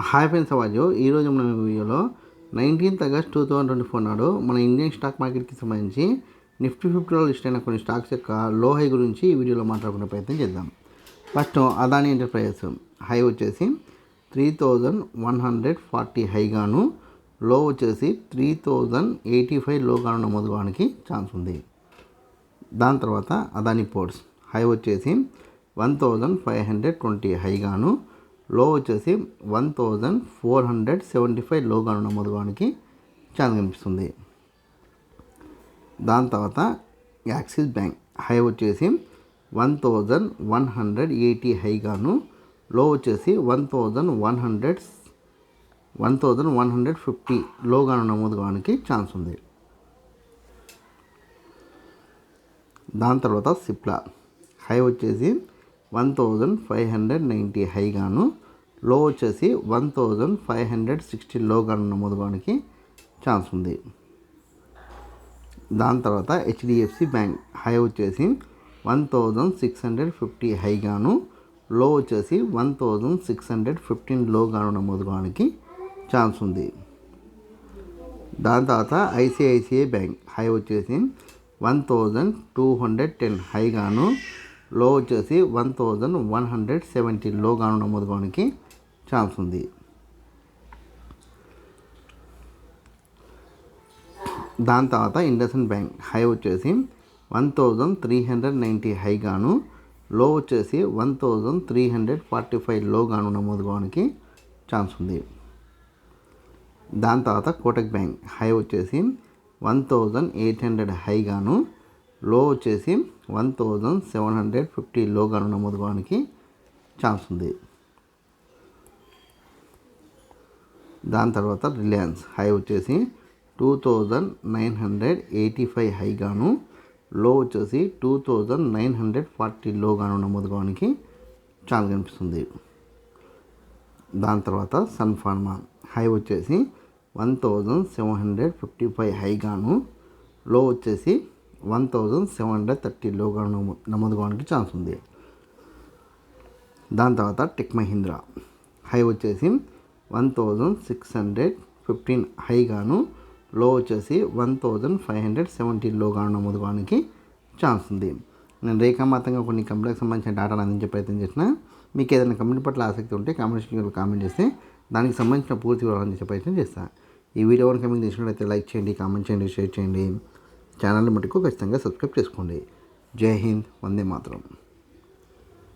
Hi friends, అవాజు ఈరోజు మన వీడియోలో 19th August 2024 నాడు మన ఇండియన్ స్టాక్ మార్కెట్కి సంబంధించి నిఫ్టీ 50లో లిస్ట్ అయిన కొన్ని స్టాక్స్ యొక్క లో హై గురించి ఈ వీడియోలో మాట్లాడుకునే ప్రయత్నం చేద్దాం. ఫస్ట్ అదానీ ఎంటర్ప్రైజెస్ హై వచ్చేసి 3140 హైగాను, లో వచ్చేసి 3085 లోగాను నమోదు కావడానికి ఛాన్స్ ఉంది. దాని తర్వాత అదానీ పోర్ట్స్ హై వచ్చేసి 1520 హైగాను, లో వచ్చేసి 1475 లోగాను నమోదు కావడానికి ఛాన్స్ కనిపిస్తుంది. దాని తర్వాత యాక్సిస్ బ్యాంక్ హై వచ్చేసి 1180 హైగాను, లో వచ్చేసి 1150 లోగాను నమోదు కావడానికి ఛాన్స్ ఉంది. దాని తర్వాత సిప్లా హై వచ్చేసి 1590 హైగాను, లో వచ్చేసి 1560 లోగాను నమోదు కావడానికి ఛాన్స్ ఉంది. దాని తర్వాత హెచ్డిఎఫ్సి బ్యాంక్ హై వచ్చేసి 1650 హైగాను, లో వచ్చేసి 1615 లోగాను నమోదు కావడానికి ఛాన్స్ ఉంది. దాని తర్వాత ఐసిఐసిఐ బ్యాంక్ హై వచ్చేసి 1210 హైగాను, లో వచ్చేసి 1170 లోగాను నమోదు కావడానికి ఛాన్స్ ఉంది. దాని తర్వాత ఇండస్ఇండ్ బ్యాంక్ హై వచ్చేసి 1390 హైగాను, లో వచ్చేసి 1345 లోగాను నమోదు కావడానికి ఛాన్స్ ఉంది. దాని తర్వాత కోటక్ బ్యాంక్ హై వచ్చేసి 1800 హైగాను, లో వచ్చేసి 1750 లోగాను నమోదు కావడానికి ఛాన్స్ ఉంది. దాని తర్వాత రిలయన్స్ హై వచ్చేసి 2985 హైగాను, లో వచ్చేసి 2940 లోగాను నమోదు కావడానికి ఛాన్స్ కనిపిస్తుంది. దాని తర్వాత సన్ ఫార్మా హై వచ్చేసి 1755 హైగాను, లో వచ్చేసి 1730 లోగాను నమోదు కావడానికి ఛాన్స్ ఉంది. దాని తర్వాత టెక్ మహీంద్రా హై వచ్చేసి 1615 హైగాను, లో వచ్చేసి 1570 లోగాను నమోదు కావడానికి ఛాన్స్ ఉంది. నేను రేఖామాతంగా కొన్ని కంపెనీలకు సంబంధించిన డేటాను అందించే ప్రయత్నం చేసిన. మీకు ఏదైనా కంపెనీ పట్ల ఆసక్తి ఉంటే కామెంట్ సెక్షన్లో కామెంట్ చేస్తే దానికి సంబంధించిన పూర్తి వివరాలు అందించే ప్రయత్నం చేస్తాను. ఈ వీడియో కనుక మీకు నచ్చినట్లయితే లైక్ చేయండి, కామెంట్ చేయండి, షేర్ చేయండి. ఛానల్ని మటుకు ఖచ్చితంగా సబ్స్క్రైబ్ చేసుకోండి. జై హింద్, వందే మాతరం.